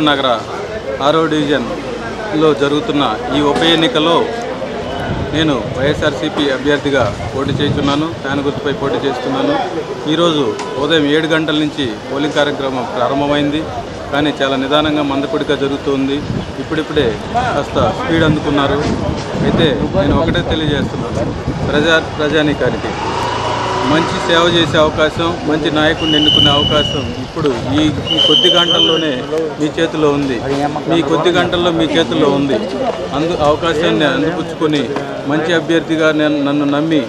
నగర 6వ డివిజన్లో జరుగుతున్న ఈ ఉప ఎన్నికలో నేను వైఎస్ఆర్సీపీ అభ్యర్థిగా పోటీ చేస్తున్నాను. ఫ్యాన్ గుర్తుపై పోటీ చేస్తున్నాను. ఈరోజు ఉదయం 7 గంటల నుంచి పోలింగ్ కార్యక్రమం ప్రారంభమైంది. కానీ చాలా నిదానంగా మందకొడిగా జరుగుతుంది. ఇప్పుడిప్పుడే కాస్త స్పీడ్ అందుకున్నారు. అయితే నేను ఒకటే తెలియజేస్తున్నాను, ప్రజానీకానికి మంచి సేవ చేసే అవకాశం, మంచి నాయకుడిని ఎన్నుకునే అవకాశం ఇప్పుడు ఈ కొద్ది గంటల్లోనే మీ చేతిలో ఉంది. మీ కొద్ది గంటల్లో మీ చేతుల్లో ఉంది. అవకాశాన్ని అందిపుచ్చుకొని మంచి అభ్యర్థిగా నన్ను నమ్మి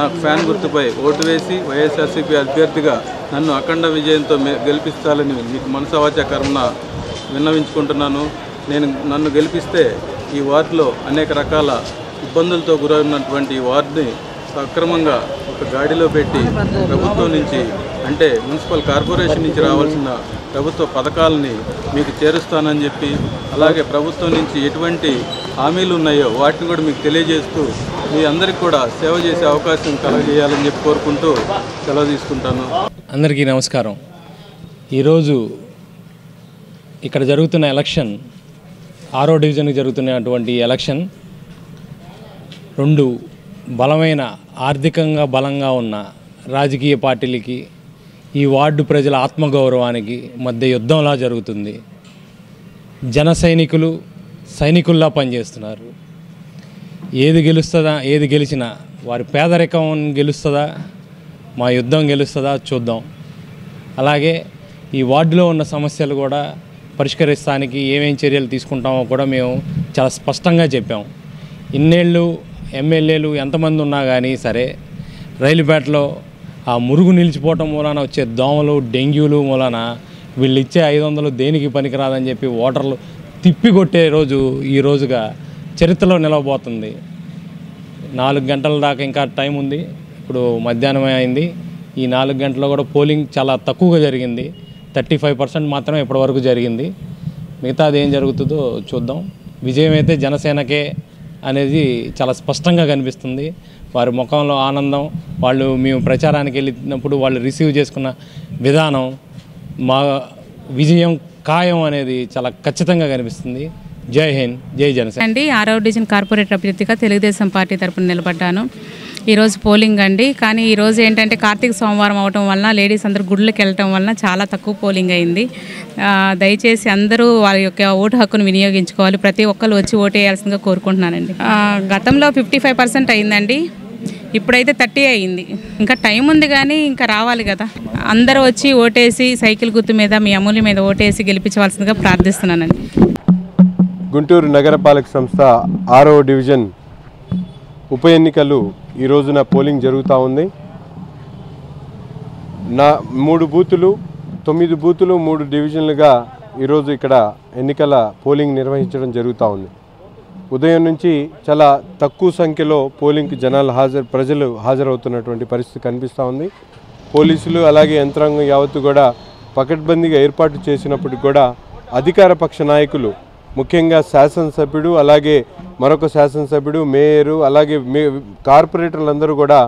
నాకు ఫ్యాన్ గుర్తుపై ఓటు వేసి వైఎస్ఆర్సీపీ అభ్యర్థిగా నన్ను అఖండ విజయంతో గెలిపిస్తాలని మీకు మనసావాచ కర్మన విన్నవించుకుంటున్నాను. నన్ను గెలిపిస్తే ఈ వార్డులో అనేక రకాల ఇబ్బందులతో గురైనటువంటి ఈ వార్డుని సక్రమంగా ఒక గాడిలో పెట్టి ప్రభుత్వం నుంచి అంటే మున్సిపల్ కార్పొరేషన్ నుంచి రావాల్సిన ప్రభుత్వ పథకాలని మీకు చేరుస్తానని చెప్పి, అలాగే ప్రభుత్వం నుంచి ఎటువంటి హామీలు ఉన్నాయో వాటిని కూడా మీకు తెలియజేస్తూ మీ అందరికీ కూడా సేవ చేసే అవకాశం కలగజేయాలని చెప్పి కోరుకుంటూ సెలవు తీసుకుంటాను. అందరికీ నమస్కారం. ఈరోజు ఇక్కడ జరుగుతున్న ఎలక్షన్ 6వ డివిజన్కి జరుగుతున్నటువంటి ఎలక్షన్ 2 బలమైన ఆర్థికంగా బలంగా ఉన్న రాజకీయ పార్టీలకి ఈ వార్డు ప్రజల ఆత్మగౌరవానికి మధ్య యుద్ధంలా జరుగుతుంది. జన సైనికులు సైనికుల్లా పనిచేస్తున్నారు. ఏది గెలుస్తుందా, ఏది గెలిచినా వారి పేదరికం గెలుస్తుందా, మా యుద్ధం గెలుస్తుందా చూద్దాం. అలాగే ఈ వార్డులో ఉన్న సమస్యలు కూడా పరిష్కరిస్తానికి ఏమేం చర్యలు తీసుకుంటామో కూడా మేము చాలా స్పష్టంగా చెప్పాం. ఇన్నేళ్ళు ఎమ్మెల్యేలు ఎంతమంది ఉన్నా కానీ సరే, రైలుపేటలో ఆ మురుగు నిలిచిపోవటం మూలాన వచ్చే దోమలు, డెంగ్యూలు మూలాన వీళ్ళు ఇచ్చే 500 దేనికి పనికిరాదని చెప్పి ఓటర్లు తిప్పికొట్టే రోజు ఈ రోజుగా చరిత్రలో నిలవబోతుంది. 4 గంటల దాకా ఇంకా టైం ఉంది. ఇప్పుడు మధ్యాహ్నమే అయింది. ఈ 4 గంటల్లో కూడా పోలింగ్ చాలా తక్కువగా జరిగింది. 35% మాత్రమే ఇప్పటివరకు జరిగింది. మిగతాది ఏం జరుగుతుందో చూద్దాం. విజయం అయితే జనసేనకే అనేది చాలా స్పష్టంగా కనిపిస్తుంది. వారి ముఖంలో ఆనందం, వాళ్ళు మేము ప్రచారానికి వెళ్ళినప్పుడు వాళ్ళు రిసీవ్ చేసుకున్న విధానం, మా విజయం ఖాయం అనేది చాలా ఖచ్చితంగా కనిపిస్తుంది. జై హింద్, జై జనసేన. 6వ డివిజన్ కార్పొరేటర్ అభ్యర్థిగా తెలుగుదేశం పార్టీ తరపున నిలబడ్డాను. ఈరోజు పోలింగ్ అండి. కానీ ఈరోజు ఏంటంటే కార్తీక సోమవారం అవటం వలన లేడీస్ అందరూ గుళ్ళకి వెళ్ళటం వలన చాలా తక్కువ పోలింగ్ అయింది. దయచేసి అందరూ వారి యొక్క ఓటు హక్కును వినియోగించుకోవాలి. ప్రతి ఒక్కరు వచ్చి ఓటు వేయాల్సిందిగా కోరుకుంటున్నానండి. గతంలో 55% అయిందండి. ఇప్పుడైతే 30 అయింది. ఇంకా టైం ఉంది కానీ ఇంకా రావాలి కదా. అందరూ వచ్చి ఓటేసి సైకిల్ గుర్తు మీద మీ అమూల్య మీద ఓటేసి గెలిపించవలసిందిగా ప్రార్థిస్తున్నానండి. గుంటూరు నగరపాలక సంస్థ 6వ డివిజన్ ఉప ఎన్నికలు ఈ రోజున పోలింగ్ జరుగుతూ ఉంది. 3 బూతులు 9 బూతులు 3 డివిజన్లుగా ఈరోజు ఇక్కడ ఎన్నికల పోలింగ్ నిర్వహించడం జరుగుతూ ఉంది. ఉదయం నుంచి చాలా తక్కువ సంఖ్యలో పోలింగ్కి ప్రజలు హాజరవుతున్నటువంటి పరిస్థితి కనిపిస్తూ ఉంది. పోలీసులు అలాగే యంత్రాంగం యావత్తు కూడా పకడ్బందీగా ఏర్పాటు చేసినప్పటికీ కూడా అధికార పక్ష నాయకులు, ముఖ్యంగా శాసనసభ్యుడు, అలాగే మరొక శాసనసభ్యుడు, మేయరు, అలాగే కార్పొరేటర్లందరూ కూడా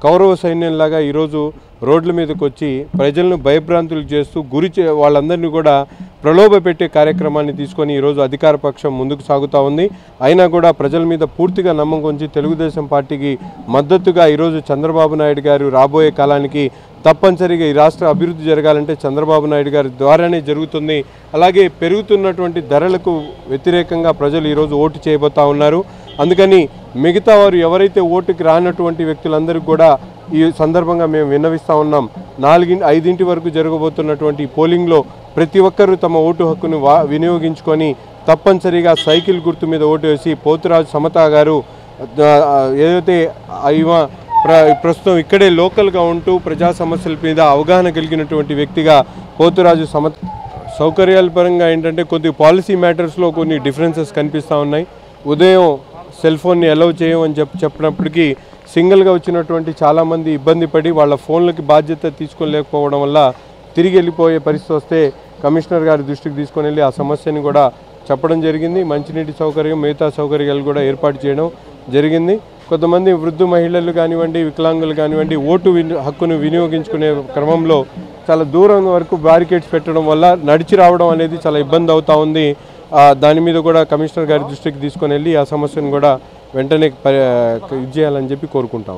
కౌరవ సైన్యంలాగా ఈరోజు రోడ్ల మీదకి వచ్చి ప్రజలను భయభ్రాంతులు చేస్తూ వాళ్ళందరినీ కూడా ప్రలోభ పెట్టే కార్యక్రమాన్ని తీసుకొని ఈరోజు అధికార పక్షం ముందుకు సాగుతూ ఉంది. అయినా కూడా ప్రజల మీద పూర్తిగా నమ్మకం ఉంచి తెలుగుదేశం పార్టీకి మద్దతుగా ఈరోజు చంద్రబాబు నాయుడు గారు రాబోయే కాలానికి తప్పనిసరిగా ఈ రాష్ట్ర అభివృద్ధి జరగాలంటే చంద్రబాబు నాయుడు గారి ద్వారానే జరుగుతుంది. అలాగే పెరుగుతున్నటువంటి ధరలకు వ్యతిరేకంగా ప్రజలు ఈరోజు ఓటు చేయబోతూ ఉన్నారు. అందుకని మిగతా వారు ఎవరైతే ఓటుకి రానటువంటి వ్యక్తులందరికీ కూడా ఈ సందర్భంగా మేము విన్నవిస్తూ ఉన్నాం. 4-5 వరకు జరగబోతున్నటువంటి పోలింగ్లో ప్రతి ఒక్కరూ తమ ఓటు హక్కును వినియోగించుకొని తప్పనిసరిగా సైకిల్ గుర్తు మీద ఓటు వేసి పోతురాజు సమత గారు ఏదైతే ప్రస్తుతం ఇక్కడే లోకల్గా ఉంటూ ప్రజా సమస్యల మీద అవగాహన కలిగినటువంటి వ్యక్తిగా పోతురాజు సౌకర్యాల పరంగా ఏంటంటే కొద్ది పాలసీ మ్యాటర్స్లో కొన్ని డిఫరెన్సెస్ కనిపిస్తూ ఉన్నాయి. ఉదయం సెల్ ఫోన్ని అలౌ చేయమని చెప్పినప్పటికీ సింగిల్గా వచ్చినటువంటి చాలామంది ఇబ్బంది పడి వాళ్ళ ఫోన్లకి బాధ్యత తీసుకోలేకపోవడం వల్ల తిరిగి వెళ్ళిపోయే పరిస్థితి వస్తే కమిషనర్ గారి దృష్టికి తీసుకొని వెళ్ళి ఆ సమస్యని కూడా చెప్పడం జరిగింది. మంచినీటి సౌకర్యం, మిగతా సౌకర్యాలు కూడా ఏర్పాటు చేయడం జరిగింది. కొంతమంది వృద్ధ మహిళలు కానివ్వండి, వికలాంగులు కానివ్వండి ఓటు హక్కును వినియోగించుకునే క్రమంలో చాలా దూరం వరకు బ్యారికేడ్స్ పెట్టడం వల్ల నడిచి రావడం అనేది చాలా ఇబ్బంది అవుతూ ఉంది. దాని మీద కూడా కమిషనర్ గారి దృష్టికి తీసుకొని వెళ్ళి ఆ సమస్యను కూడా వెంటనే ఇది చేయాలని చెప్పి కోరుకుంటాం.